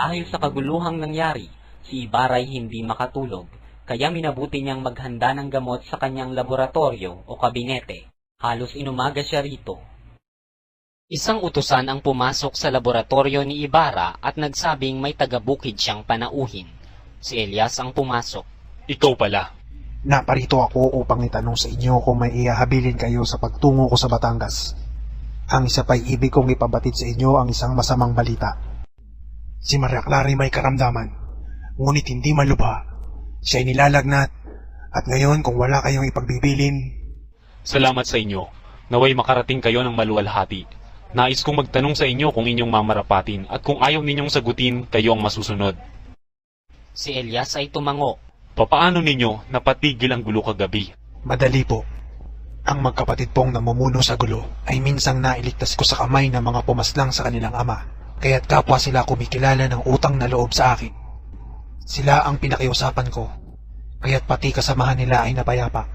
Dahil sa kaguluhang nangyari, si Ibara'y hindi makatulog, kaya minabuti niyang maghanda ng gamot sa kanyang laboratorio o kabinete. Halos inumaga siya rito. Isang utusan ang pumasok sa laboratorio ni Ibarra at nagsabing may taga-bukid siyang panauhin. Si Elias ang pumasok. Ikaw pala. Naparito ako upang itanong sa inyo kung may ihahabilin kayo sa pagtungo ko sa Batangas. Ang isa pa'y ibig kong ipabatid sa inyo ang isang masamang balita. Si Maria Clara may karamdaman, ngunit hindi malubha. Siya'y nilalagnat, at ngayon kung wala kayong ipagbibilin... Salamat sa inyo. Naway makarating kayo ng maluwalhati. Nais kong magtanong sa inyo kung inyong mamarapatin at kung ayaw ninyong sagutin, kayo ang masusunod. Si Elias ay tumango. Papaano ninyo napatigil ang gulo kagabi? Madali po. Ang magkapatid pong namumuno sa gulo ay minsang nailigtas ko sa kamay ng mga pumaslang sa kanilang ama, kaya't kapwa sila kumikilala ng utang na loob sa akin. Sila ang pinakiusapan ko, kaya't pati kasamahan nila ay napayapa.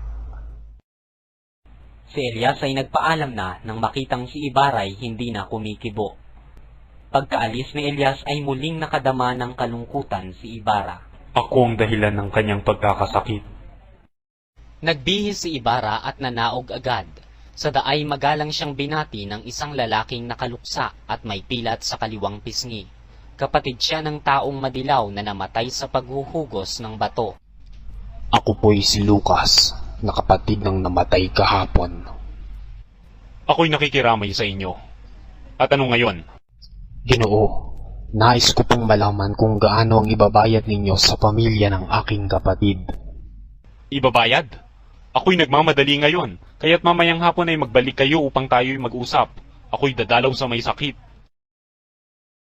Si Elias ay nagpaalam na nang makitang si Ibara'y hindi na kumikibo. Pagkaalis ni Elias ay muling nakadama ng kalungkutan si Ibarra. Ako ang dahilan ng kanyang pagkakasakit. Nagbihis si Ibarra at nanaog agad. Sa daay magalang siyang binati ng isang lalaking nakaluksa at may pilat sa kaliwang pisngi. Kapatid siya ng taong madilaw na namatay sa paghuhugos ng bato. Ako po'y si Lucas, na kapatid ng namatay kahapon. Ako'y nakikiramay sa inyo. At ano ngayon? Ginoo, nais ko pong malaman kung gaano ang ibabayad ninyo sa pamilya ng aking kapatid. Ibabayad? Ako'y nagmamadali ngayon, kaya't mamayang hapon ay magbalik kayo upang tayo'y mag-usap. Ako'y dadalaw sa may sakit.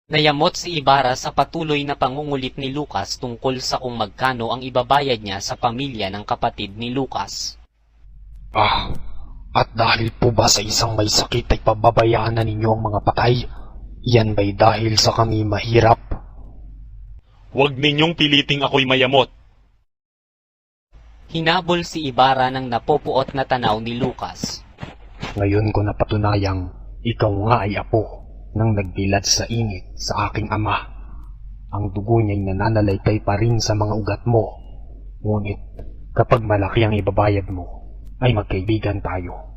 Nayamot si Ibarra sa patuloy na pangungulit ni Lucas tungkol sa kung magkano ang ibabayad niya sa pamilya ng kapatid ni Lucas. At dahil po ba sa isang may sakit ay pababayaan na ninyo ang mga patay? Yan ba'y dahil sa kami mahirap? Huwag ninyong piliting ako'y mayamot. Hinabol si Ibarra ng napopuot na tanaw ni Lucas. Ngayon ko napatunayang ikaw nga ay apo nang nagbilad sa init sa aking ama. Ang dugo niya'y nananalaytay pa rin sa mga ugat mo. Ngunit kapag malaki ang ibabayad mo, ay magkaibigan tayo.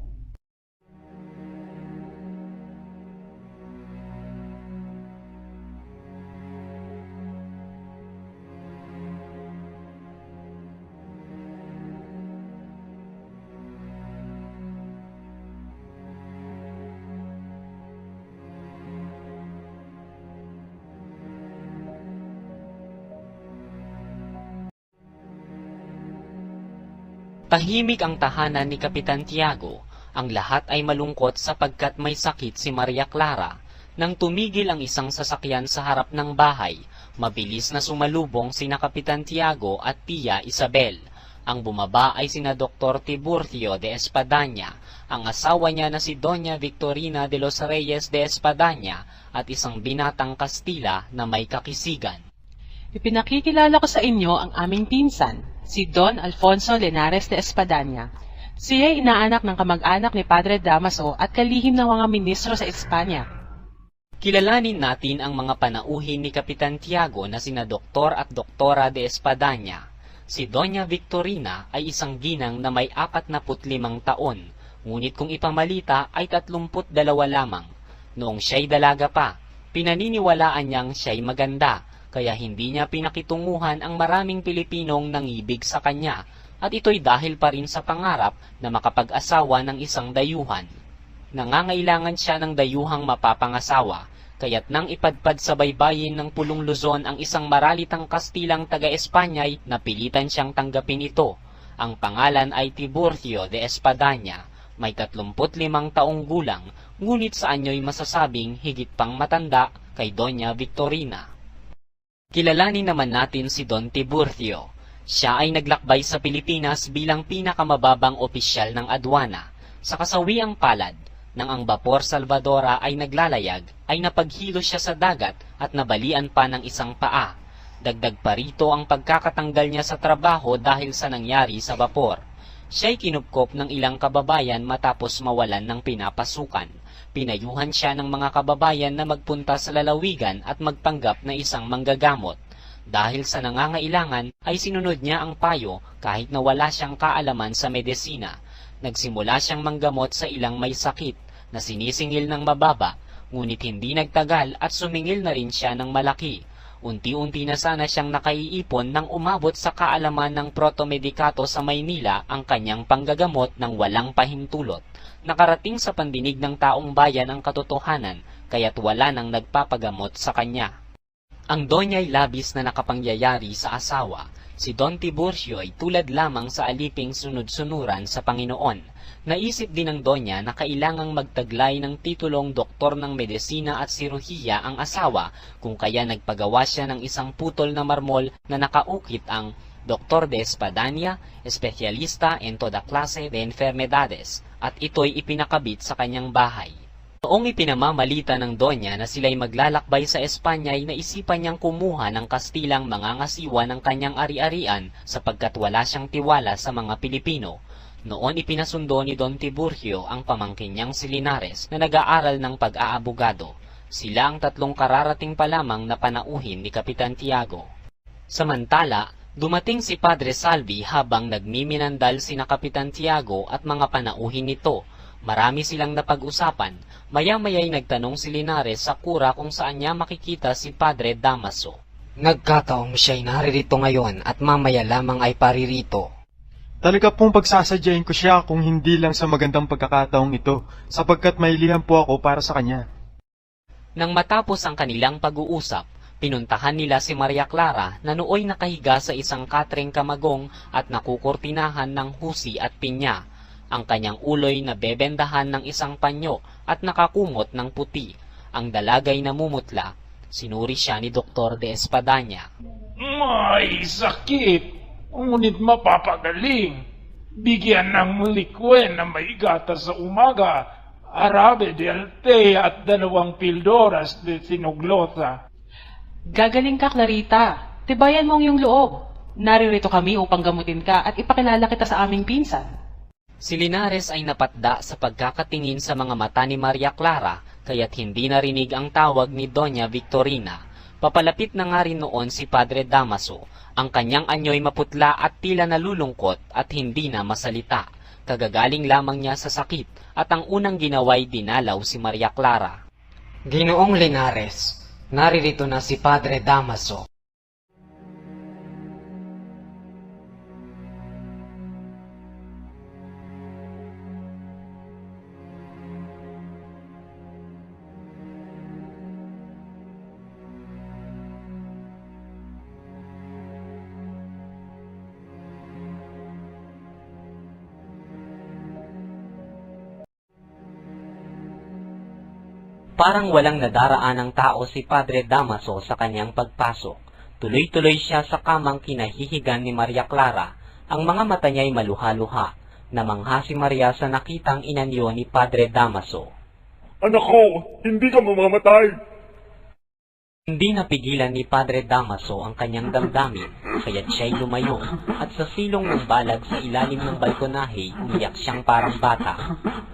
Tahimik ang tahanan ni Kapitan Tiago. Ang lahat ay malungkot sapagkat may sakit si Maria Clara. Nang tumigil ang isang sasakyan sa harap ng bahay, mabilis na sumalubong sina Kapitan Tiago at Tia Isabel. Ang bumaba ay sina Dr. Tiburcio de Espadaña, ang asawa niya na si Doña Victorina de los Reyes de Espadaña at isang binatang Kastila na may kakisigan. Ipinakikilala ko sa inyo ang aming pinsan, si Don Alfonso Lenares de Espadaña. Siya ay inaanak ng kamag-anak ni Padre Damaso at kalihim ng mga ministro sa Espanya. Kilalanin natin ang mga panauhin ni Kapitan Tiago na sina Doktor at Doktora de Espadaña. Si Doña Victorina ay isang ginang na may 45 taon, ngunit kung ipamalita ay 32 lamang. Noong siya'y dalaga pa, pinaniniwalaan niyang siya'y maganda, kaya hindi niya pinakitunguhan ang maraming Pilipinong nangibig sa kanya, at ito'y dahil pa rin sa pangarap na makapag-asawa ng isang dayuhan. Nangangailangan siya ng dayuhang mapapangasawa, kaya't nang ipadpad sa baybayin ng Pulong Luzon ang isang maralitang Kastilang taga-Espanya'y napilitan siyang tanggapin ito. Ang pangalan ay Tiburcio de Espadaña, may 35 taong gulang, ngunit sa anyo'y masasabing higit pang matanda kay Doña Victorina. Kilalanin naman natin si Don Tiburcio. Siya ay naglakbay sa Pilipinas bilang pinakamababang opisyal ng adwana. Sa kasawiang palad, nang ang Bapor Salvadora ay naglalayag, ay napaghilo siya sa dagat at nabalian pa ng isang paa. Dagdag pa rito ang pagkakatanggal niya sa trabaho dahil sa nangyari sa bapor. Siya'y kinupkop ng ilang kababayan matapos mawalan ng pinapasukan. Pinayuhan siya ng mga kababayan na magpunta sa lalawigan at magpanggap na isang manggagamot. Dahil sa nangangailangan ay sinunod niya ang payo kahit na wala siyang kaalaman sa medisina. Nagsimula siyang manggamot sa ilang may sakit na sinisingil ng mababa, ngunit hindi nagtagal at sumingil na rin siya ng malaki. Unti-unti na sana siyang nakaiipon nang umabot sa kaalaman ng protomedikato sa Maynila ang kanyang panggagamot ng walang pahintulot. Nakarating sa pandinig ng taong bayan ang katotohanan, kaya't wala nang nagpapagamot sa kanya. Ang Donya'y labis na nakapangyayari sa asawa. Si Don Tiburcio ay tulad lamang sa aliping sunod-sunuran sa Panginoon. Naisip din ng Donya na kailangang magtaglay ng titulong doktor ng medisina at siruhiya ang asawa, kung kaya nagpagawa siya ng isang putol na marmol na nakaukit ang Doctor de Espadanya, espesyalista en toda clase de enfermedades, at ito'y ipinakabit sa kanyang bahay. Noong ipinamamalita ng Donya na sila'y maglalakbay sa Espanya ay naisipan niyang kumuha ng Kastilang mangangasiwa ng kanyang ari-arian sapagkat wala siyang tiwala sa mga Pilipino. Noon ipinasundo ni Don Tiburcio ang pamangkin niyang si Linares na nag-aaral ng pag-aabogado. Sila ang tatlong kararating pa lamang na panauhin ni Kapitan Tiago. Samantala, dumating si Padre Salvi habang nagmiminandal sina Kapitan Tiago at mga panauhin nito. Marami silang napag-usapan. Maya-maya'y nagtanong si Linares sa kura kung saan niya makikita si Padre Damaso. Nagkataong siya'y naririto ngayon at mamaya lamang ay paririto. Talaga pong pagsasadyain ko siya kung hindi lang sa magandang pagkakataong ito, sapagkat may liham po ako para sa kanya. Nang matapos ang kanilang pag-uusap, pinuntahan nila si Maria Clara na nooy nakahiga sa isang katring kamagong at nakukurtinahan ng husi at pinya. Ang kanyang ulo'y nabebendahan ng isang panyo at nakakumot ng puti. Ang dalagay namumutla. Sinuri siya ni Dr. de Espadanya. May sakit, ngunit mapapagaling. Bigyan ng likwen na may gatas sa umaga, arabe de altea at 2 pildoras de sinuglota. Gagaling ka, Clarita. Tibayan mo ang iyong loob. Naririto kami upang gamutin ka at ipakilala kita sa aming pinsan. Si Linares ay napatda sa pagkakatingin sa mga mata ni Maria Clara, kaya't hindi narinig ang tawag ni Doña Victorina. Papalapit na nga rin noon si Padre Damaso. Ang kanyang anyo'y maputla at tila nalulungkot at hindi na masalita. Kagagaling lamang niya sa sakit at ang unang ginawa'y dinalaw si Maria Clara. Ginoong Linares, naririto na si Padre Damaso. Parang walang nadaraan ng tao si Padre Damaso sa kanyang pagpasok. Tuloy-tuloy siya sa kamang kinahihigan ni Maria Clara. Ang mga mata niya'y maluha-luha. Namangha si Maria sa nakitang inanyo ni Padre Damaso. Anak ko, hindi ka mamamatay. Hindi napigilan ni Padre Damaso ang kanyang damdamin, kaya't siya'y lumayo at sa silong ng balag sa ilalim ng balkonahe, umiyak siyang parang bata.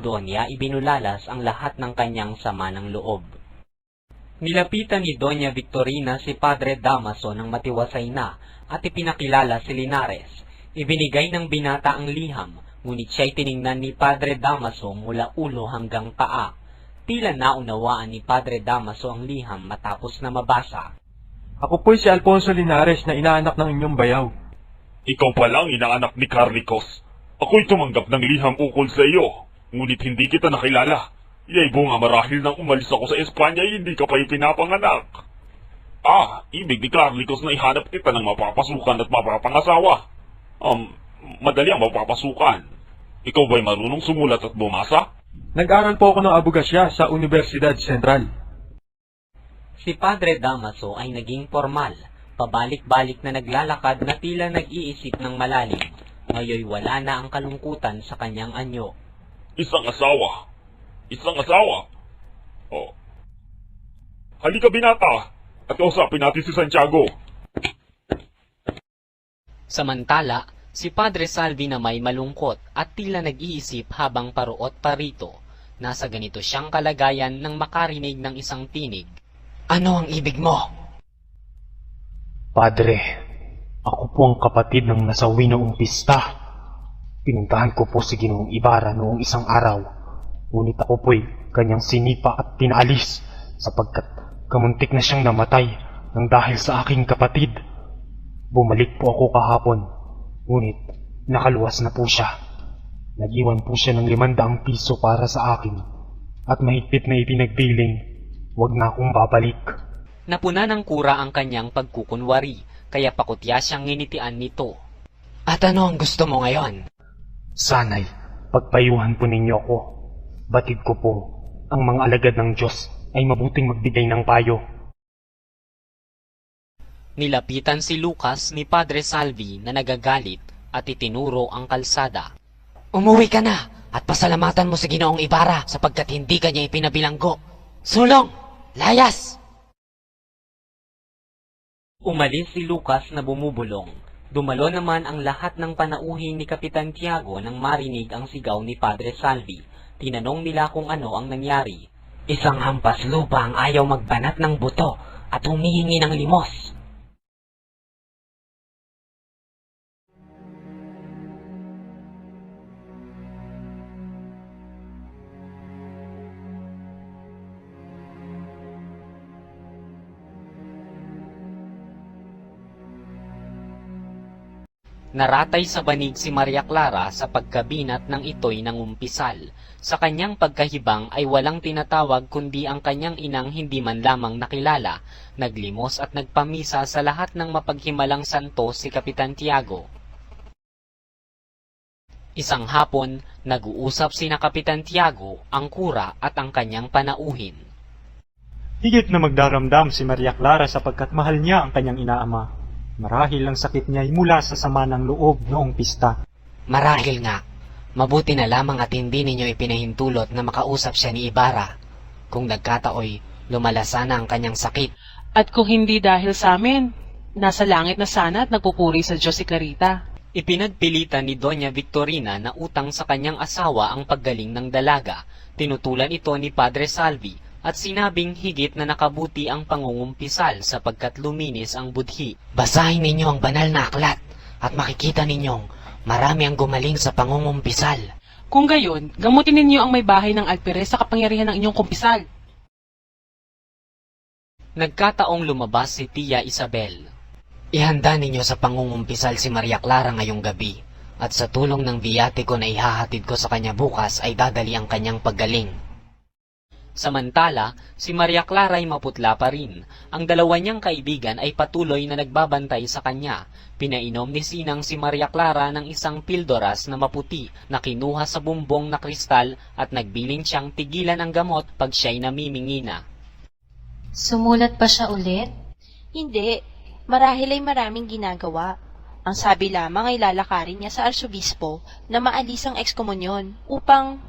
Doon niya ibinulalas ang lahat ng kanyang sama ng loob. Nilapitan ni Doña Victorina si Padre Damaso ng matiwasay na at ipinakilala si Linares. Ibinigay ng binata ang liham, ngunit siya'y tiningnan ni Padre Damaso mula ulo hanggang paa. Tila naunawaan ni Padre Damaso ang liham matapos na mabasa. Ako po'y si Alfonso Linares na inaanak ng inyong bayaw. Ikaw pala ang inaanak ni Carlicos. Ako'y tumanggap ng liham ukol sa iyo, ngunit hindi kita nakilala. Iya'y bunga marahil nang umalis ako sa Espanya ay hindi ka pa ipinapanganak. Ibig ni Carlicos na ihanap kita ng mapapasukan at mapapangasawa. Madali ang mapapasukan. Ikaw ba'y marunong sumulat at bumasa? Nag-aral po ako ng abogasya sa Universidad Central. Si Padre Damaso ay naging formal, pabalik-balik na naglalakad na tila nag-iisip ng malalim. Ngayoy wala na ang kalungkutan sa kanyang anyo. Isang asawa. Halika binata, at kausapin natin si Santiago. Samantala, Si Padre Salvi na may malungkot at tila nag-iisip habang paruot parito. Nasa ganito siyang kalagayan nang makarinig ng isang tinig. Ano ang ibig mo? Padre, ako po ang kapatid ng nasawi noong pista. Pinuntahan ko po si Ginoong Ibarra noong isang araw. Ngunit ako po'y kanyang sinipa at pinaalis sapagkat kamuntik na siyang namatay nang dahil sa aking kapatid. Bumalik po ako kahapon, ngunit nakaluwas na po siya. Nag-iwan po siya ng 500 piso para sa akin at mahigpit na ipinagbiling, wag na akong babalik. Napuna ng kura ang kanyang pagkukunwari, kaya pakutya siyang nginitian nito. At ano ang gusto mo ngayon? Sana'y pagpayuhan po ninyo ako. Batid ko po, ang mga alagad ng Diyos ay mabuting magbigay ng payo. Nilapitan si Lucas ni Padre Salvi na nagagalit at itinuro ang kalsada. Umuwi ka na at pasalamatan mo si Ginoong Ibarra sapagkat hindi ka niya ipinabilanggo. Sulong! Layas! Umalis si Lucas na bumubulong. Dumalo naman ang lahat ng panauhin ni Kapitan Tiago nang marinig ang sigaw ni Padre Salvi. Tinanong nila kung ano ang nangyari. Isang hampas lupa ang ayaw magbanat ng buto at humihingi ng limos. Naratay sa banig si Maria Clara sa pagkabinat ng ito'y nangumpisal. Sa kanyang pagkahibang ay walang tinatawag kundi ang kanyang inang hindi man lamang nakilala. Naglimos at nagpamisa sa lahat ng mapaghimalang santo si Kapitan Tiago. Isang hapon, nag-uusap sina Kapitan Tiago, ang kura at ang kanyang panauhin. Higit na magdaramdam si Maria Clara sapagkat mahal niya ang kanyang inaama. Marahil ang sakit niya ay mula sa sama ng loob noong pista. Marahil nga. Mabuti na lamang at hindi ninyo ipinahintulot na makausap siya ni Ibarra. Kung nagkataoy, lumala sana ang kanyang sakit. At kung hindi dahil sa amin, nasa langit na sana at nagpupuri sa Diyos si Clarita. Ipinagpilitan ni Doña Victorina na utang sa kanyang asawa ang paggaling ng dalaga. Tinutulan ito ni Padre Salvi at sinabing higit na nakabuti ang pangungumpisal sapagkat luminis ang budhi. Basahin ninyo ang banal na aklat at makikita ninyong marami ang gumaling sa pangungumpisal. Kung gayon, gamutin ninyo ang may bahay ng alperes sa kapangyarihan ng inyong kumpisal. Nagkataong lumabas si Tia Isabel. Ihanda ninyo sa pangungumpisal si Maria Clara ngayong gabi at sa tulong ng biyatiko na ihahatid ko sa kanya bukas ay dadali ang kanyang paggaling. Samantala, si Maria Clara ay maputla pa rin. Ang dalawa niyang kaibigan ay patuloy na nagbabantay sa kanya. Pinainom ni Sinang si Maria Clara ng isang pildoras na maputi na kinuha sa bumbong na kristal at nagbilin siyang tigilan ang gamot pag siya'y namimingina. Sumulat pa siya ulit? Hindi. Marahil ay maraming ginagawa. Ang sabi lamang ay lalakarin niya sa arsobispo na maalis ang ekskomunyon upang...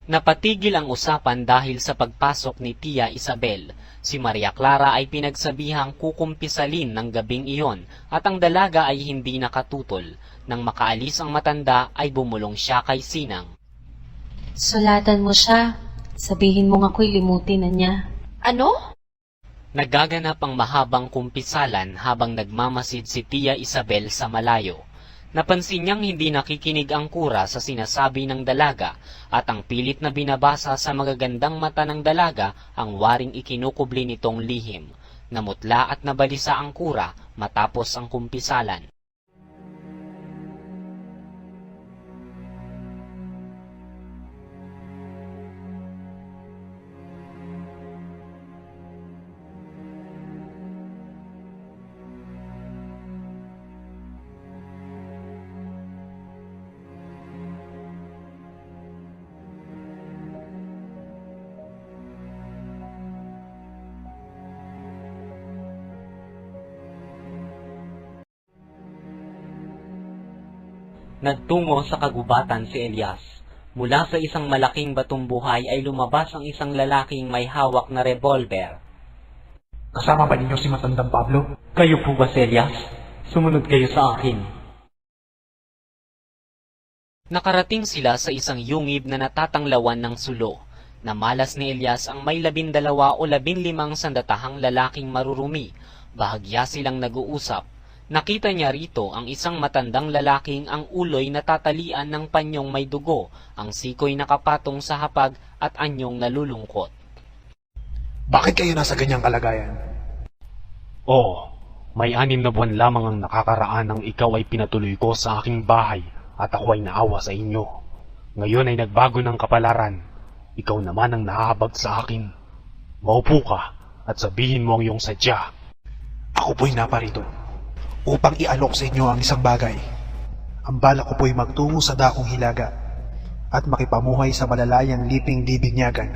Napatigil ang usapan dahil sa pagpasok ni Tia Isabel. Si Maria Clara ay pinagsabihang kukumpisalin ng gabing iyon at ang dalaga ay hindi nakatutol. Nang makaalis ang matanda ay bumulong siya kay Sinang. Sulatan mo siya. Sabihin mong ako'y limutin na niya. Ano? Nagaganap ang mahabang kumpisalan habang nagmamasid si Tia Isabel sa malayo. Napansin niyang hindi nakikinig ang kura sa sinasabi ng dalaga at ang pilit na binabasa sa magagandang mata ng dalaga ang waring ikinukubli nitong lihim. Namutla at nabalisa ang kura matapos ang kumpisalan. Nagtungo sa kagubatan si Elias. Mula sa isang malaking batong buhay ay lumabas ang isang lalaking may hawak na revolver. Kasama ba ninyo si Matandang Pablo? Kayo po ba si Elias? Sumunod kayo sa akin. Nakarating sila sa isang yungib na natatanglawan ng sulo. Namalas ni Elias ang may 12 o 15 sandatahang lalaking marurumi. Bahagya silang nag-uusap. Nakita niya rito ang isang matandang lalaking ang ulo'y natatalian ng panyong may dugo, ang siko'y nakapatong sa hapag at anyong nalulungkot. Bakit kayo nasa ganyang kalagayan? Oo, may 6 na buwan lamang ang nakakaraan nang ikaw ay pinatuloy ko sa aking bahay at ako ay naawa sa inyo. Ngayon ay nagbago ng kapalaran. Ikaw naman ang nahahabag sa akin. Maupo ka at sabihin mo ang iyong sadya. Ako po'y naparito upang ialok sa inyo ang isang bagay. Ang balak ko po'y magtungo sa dakong hilaga at makipamuhay sa malalayang liping-libinyagan,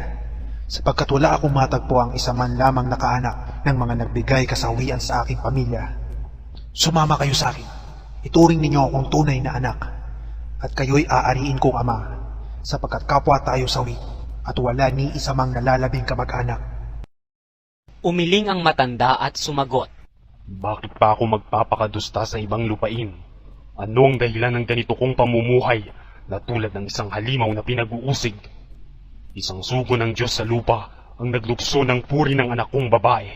sapagkat wala akong matagpo ang isa man lamang na kaanak ng mga nagbigay kasawian sa aking pamilya. Sumama kayo sa akin. Ituring ninyo akong tunay na anak, at kayo'y aariin kong ama, sapagkat kapwa tayo sawi at wala ni isa mang nalalabing kamag-anak. Umiling ang matanda at sumagot. Bakit pa ako magpapakadusta sa ibang lupain? Ano ang dahilan ng ganito kong pamumuhay na tulad ng isang halimaw na pinag-uusig? Isang sugo ng Diyos sa lupa ang naglukso ng puri ng anak kong babae.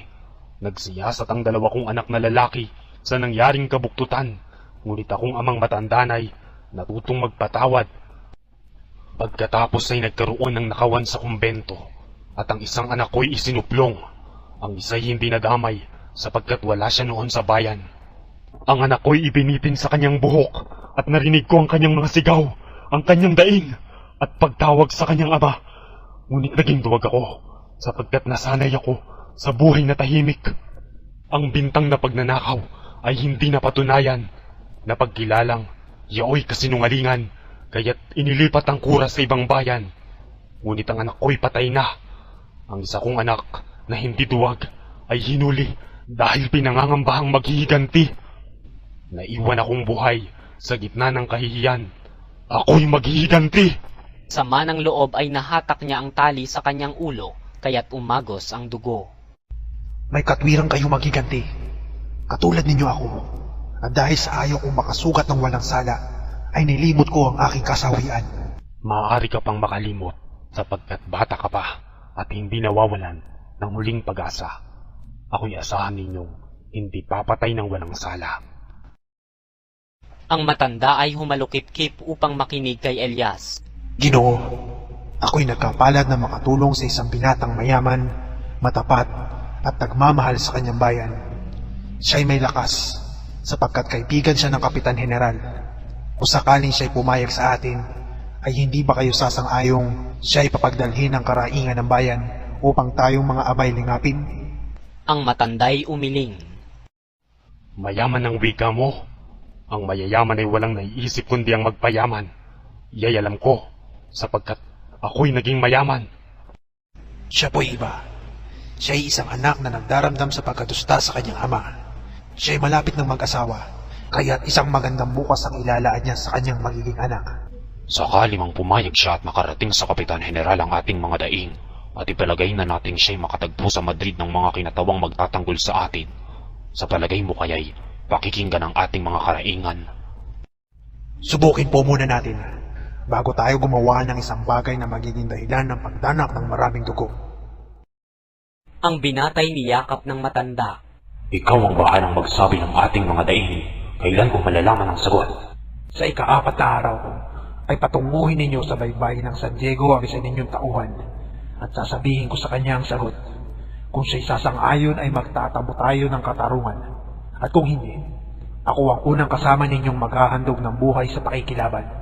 Nagsiyasat ang 2 kong anak na lalaki sa nangyaring kabuktutan, ngunit akong amang matandanay natutong magpatawad. Pagkatapos ay nagkaroon ng nakawan sa kumbento at ang isang anak ko'y isinuplong. Ang isa'y hindi nadamay sapagkat wala siya noon sa bayan. Ang anak ko'y ibinitin sa kanyang buhok at narinig ko ang kanyang mga sigaw, ang kanyang daing at pagtawag sa kanyang ama. Ngunit naging duwag ako sapagkat nasanay ako sa buhay na tahimik. Ang bintang na pagnanakaw ay hindi napatunayan. Napagkilalang yaoy kasinungalingan, kaya't inilipat ang kura sa ibang bayan. Ngunit ang anak ko'y patay na. Ang isa kong anak na hindi duwag ay hinuli dahil pinangangambahang maghihiganti. Naiwan akong buhay sa gitna ng kahihiyan. Ako'y maghihiganti. Sama ng loob ay nahatak niya ang tali sa kanyang ulo, kaya't umagos ang dugo. May katwirang kayo maghiganti, katulad ninyo ako. At dahil sa ayaw kong makasugat ng walang sala, ay nilimot ko ang aking kasawian. Maaari ka pang makalimot sapagkat bata ka pa at hindi nawawalan ng muling pag-asa. Ako'y asahan ninyong hindi papatay ng walang sala. Ang matanda ay humalukip-kip upang makinig kay Elias. Ginoo, ako'y nagkapalad na makatulong sa isang binatang mayaman, matapat, at nagmamahal sa kanyang bayan. Siya'y may lakas, sapagkat kaibigan siya ng Kapitan General. Kung sakaling siya'y pumayag sa atin, ay hindi ba kayo sasang-ayong siya'y papagdalhin ng karaingan ng bayan upang tayong mga abay lingapin? Ang matanday umiling. Mayaman ang wika mo. Ang mayayaman ay walang naiisip kundi ang magpayaman. Iya'y alam ko, sapagkat ako'y naging mayaman. Siya po'y iba. Siya'y isang anak na nagdaramdam sa pagkadusta sa kanyang ama. Siya'y malapit ng mag-asawa, kaya't isang magandang bukas ang ilalaan niya sa kanyang magiging anak. Sakali mang pumayag siya at makarating sa Kapitan General ang ating mga daing, at ipalagay na nating siya'y makatagpo sa Madrid ng mga kinatawang magtatanggol sa atin, sa palagay mo kaya'y pakikinggan ang ating mga karaingan. Subukin po muna natin, bago tayo gumawa ng isang bagay na magiging dahilan ng pagdanak ng maraming dugo. Ang binatay niyakap ng matanda. Ikaw ang bahalang magsabi ng ating mga daing, kailan ko malalaman ang sagot. Sa ika-4 na araw, ay patunguhin ninyo sa baybayin ng San Diego ang isa ninyong tauhan, at sasabihin ko sa kanya ang sagot. Kung siya'y sasang-ayon ay magtatabo tayo ng katarungan, at kung hindi, ako ang unang kasama ninyong maghahandog ng buhay sa pakikilaban.